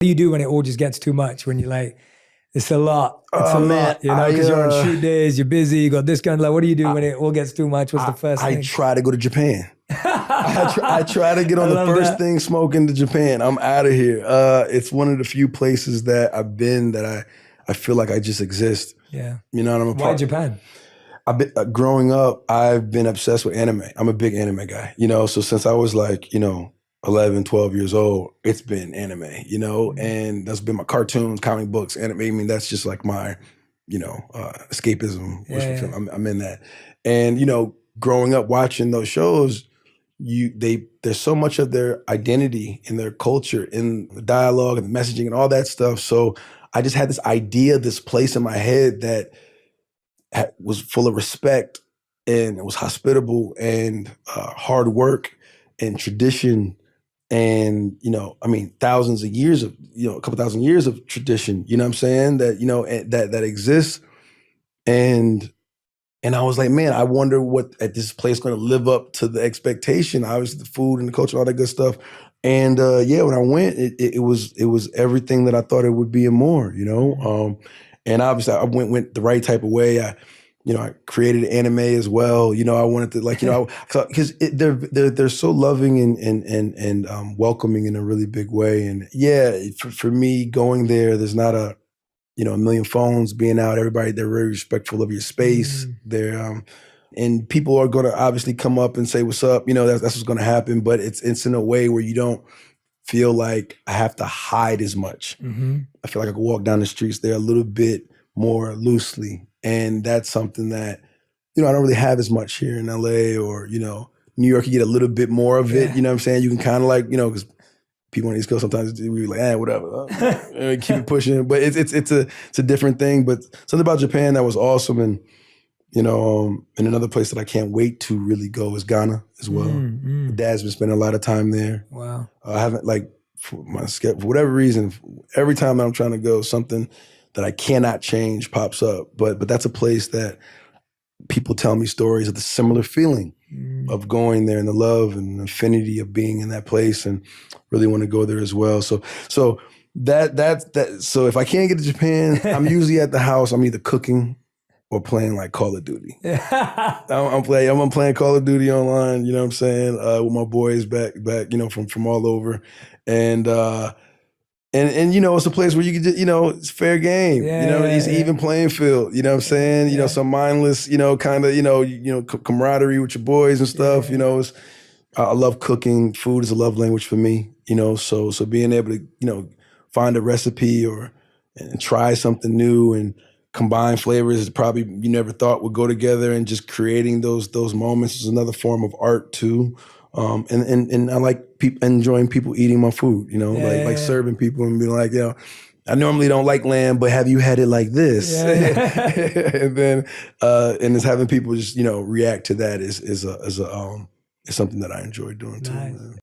do you do when it all just gets too much? When you're like, it's a lot. It's a Man, lot, you know, because you're on shoot days, you're busy, you got this kind of like, what do you do when it all gets too much? What's the first thing? I try to go to Japan. I try to get on the first thing smoking to Japan. I'm out of here. It's one of the few places that I've been that I feel like I just exist. Yeah. You know what I'm Why Japan? I've been, growing up, I've been obsessed with anime. I'm a big anime guy, you know, so since I was like, 11, 12 years old, it's been anime, and that's been my cartoons, comic books, anime. I mean, that's just like my, escapism. Yeah. I'm in that. And, growing up watching those shows, there's so much of their identity in their culture, in the dialogue and the messaging and all that stuff. So I just had this idea, this place in my head that was full of respect and it was hospitable and hard work and tradition and, thousands of years of, a couple thousand years of tradition, you know what I'm saying? That, that exists. And I was like, man, I wonder what at this place going to live up to the expectation. Obviously, the food and the culture, all that good stuff. And when I went, it was everything that I thought it would be and more. And obviously, I went the right type of way. I created anime as well. I wanted to because they're so loving and welcoming in a really big way. And yeah, for me going there's not a million phones being out. Everybody, they're very respectful of your space. They're and people are going to obviously come up and say what's up. That's what's going to happen. But it's in a way where you don't feel like I have to hide as much. Mm-hmm. I feel like I can walk down the streets there a little bit more loosely. And that's something that, I don't really have as much here in LA or, New York, you get a little bit more of it. You know what I'm saying? You can kind of because people on the East Coast sometimes we like, whatever. Keep it pushing. But it's a different thing. But something about Japan that was awesome. And, and another place that I can't wait to really go is Ghana as well. My dad's been spending a lot of time there. Wow. I haven't for whatever reason, every time that I'm trying to go, something that I cannot change pops up. But that's a place that people tell me stories of the similar feeling of going there and the love and affinity of being in that place and really want to go there as well. So that. So if I can't get to Japan, I'm usually at the house. I'm either cooking or playing like Call of Duty. I'm playing Call of Duty online, you know what I'm saying, with my boys back, from all over. And it's a place where you can just, it's fair game. It's even playing field. You know what I'm saying? Some mindless, kind of, camaraderie with your boys and stuff. I love cooking. Food is a love language for me. So being able to, find a recipe and try something new and combine flavors is probably you never thought would go together, and just creating those moments is another form of art too. And I like enjoying people eating my food, like serving people and being like, I normally don't like lamb, but have you had it like this? And then and just having people just react to that is something that I enjoy doing too. Nice. Man.